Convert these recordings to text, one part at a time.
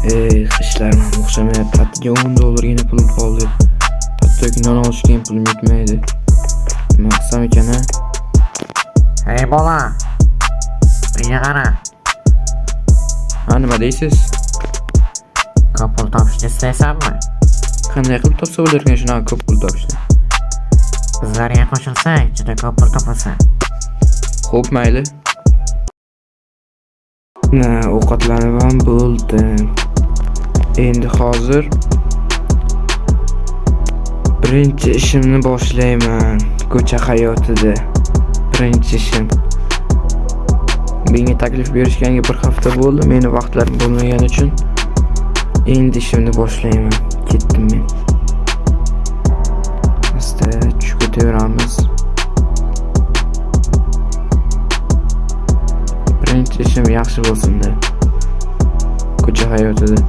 Ishlarim ham o'xshamayapti. Pattaga $10 pulim qoldi. Pattaga non olishga ham pulim yetmaydi. Nima qilsam ekan a? Hey bola, menga qara. Ha, nima deysiz? Ko'p pul topishni istaysanmi? Qanday qilib topsa bo'larkan shunaqa ko'p pul topishni? Bizlarga qo'shilsang, juda ko'p pul topasan. Xo'p, mayli. Ovqatlanib ham bo'ldim. Endi hozir birinchi ishimni boshlayman. Ko'cha hayotida birinchi ishim. Menga taklif berishganiga bir hafta bo'ldi. Meni vaqtlarim bo'lmagani uchun endi ishimni boshlayman. Ketdim men. Asta tushib ketaveramiz. Birinchi ishim yaxshi bo'lsin-da. Ko'cha hayotida.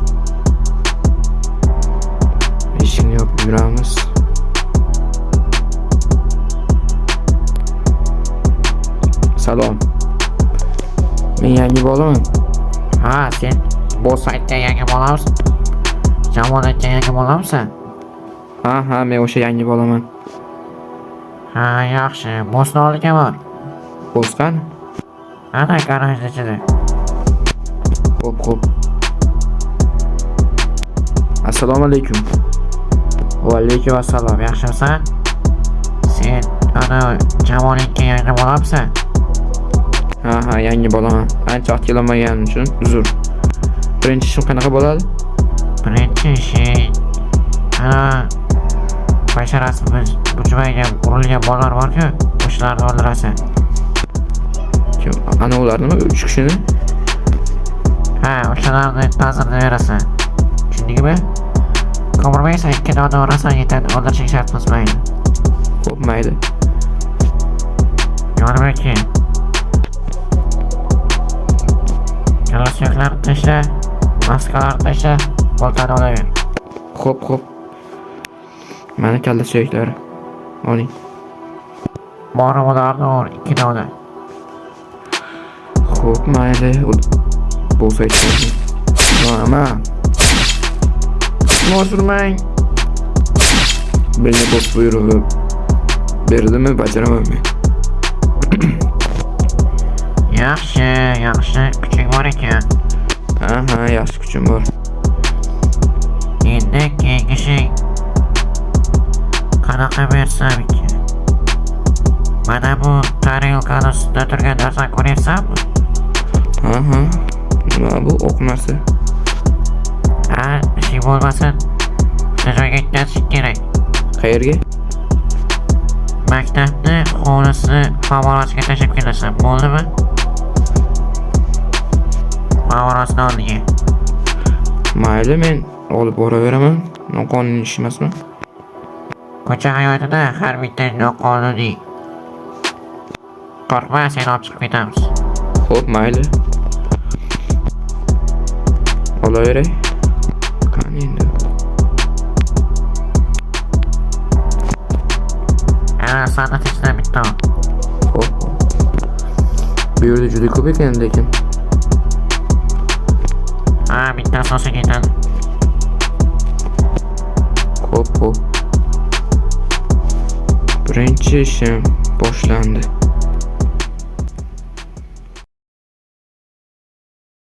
Eshikni yopib yuramiz. Salom. Men yangi bolaman. Ha, sen bu saytda yangi bolamisan? Jamoatga yangi bolamsan? Ha, men o'sha yangi bolaman. Ha, yaxshi. Bo'sni olgan bor. Bo'sqan? Ana garajda ichida. Xo'p. Assalomu alaykum. Va alaykum assalom. Yaxshimisan? Sen ana jamoatga yangi bolamsan? Ha, yangi bolaman. Ancha vaqt kelolmaganim uchun uzr. Birinchi ishim qanaqa bo'ladi? Birinchi ishing ana basharasi bujmaygan urilgan bolalar bor-ku, o'shalarni o'ldirasan. Kim? Ana ular nima? 3 kishini? Ha, o'shalarni ta'zirni berasan. Tushundingmi? Ko'mirmaysan, ikkita odam urasan, yetadi. O'ldirishing shart bo'lmaydi. Xo'p, mayli. Yo'lbeki. Kalla suyaklarni tashla, maskalarni tashla, boltani olaver. Xo'p. Mana kalla suyaklari. Oling. Bori ularni ur, 2 dona. Xo'p, mayli. Bo'lsa aytmaydi. Nima? Mo'surmang. Menga bosh buyrug'i berdimi, bajaraman men. Yaxshi, kuching bor ekan. Ha, yaxshi kuchim bor. Endi keyingi ishing qanaqa bersam ekan? Mana bu tarelkani ustida turgan narsani ko'ryapsanmi? Ha. Nima bu o'q narsa? Ha, ishing bo'lmasin, o'sha joyga yetkazishing kerak. Qayerga? Maktabni hovlisini favorasiga tashlab kelasan, bo'ldimi? Favorasini oldiga. Mayli, men olib boraveraman. Noqonuniy ish emasmi? Ko'cha hayotida har bitta noqonuniy. Qo'rqma, seni olib chiqib ketamiz. Xo'p, mayli. Olaveray. Qani endi. Ana san'at ichida bitta. Xo'p. Bu yerda juda ko'p ekan lekin. Ha, bitta asosiy ketadi. Xo'p. Birinchi ishim boshlandi.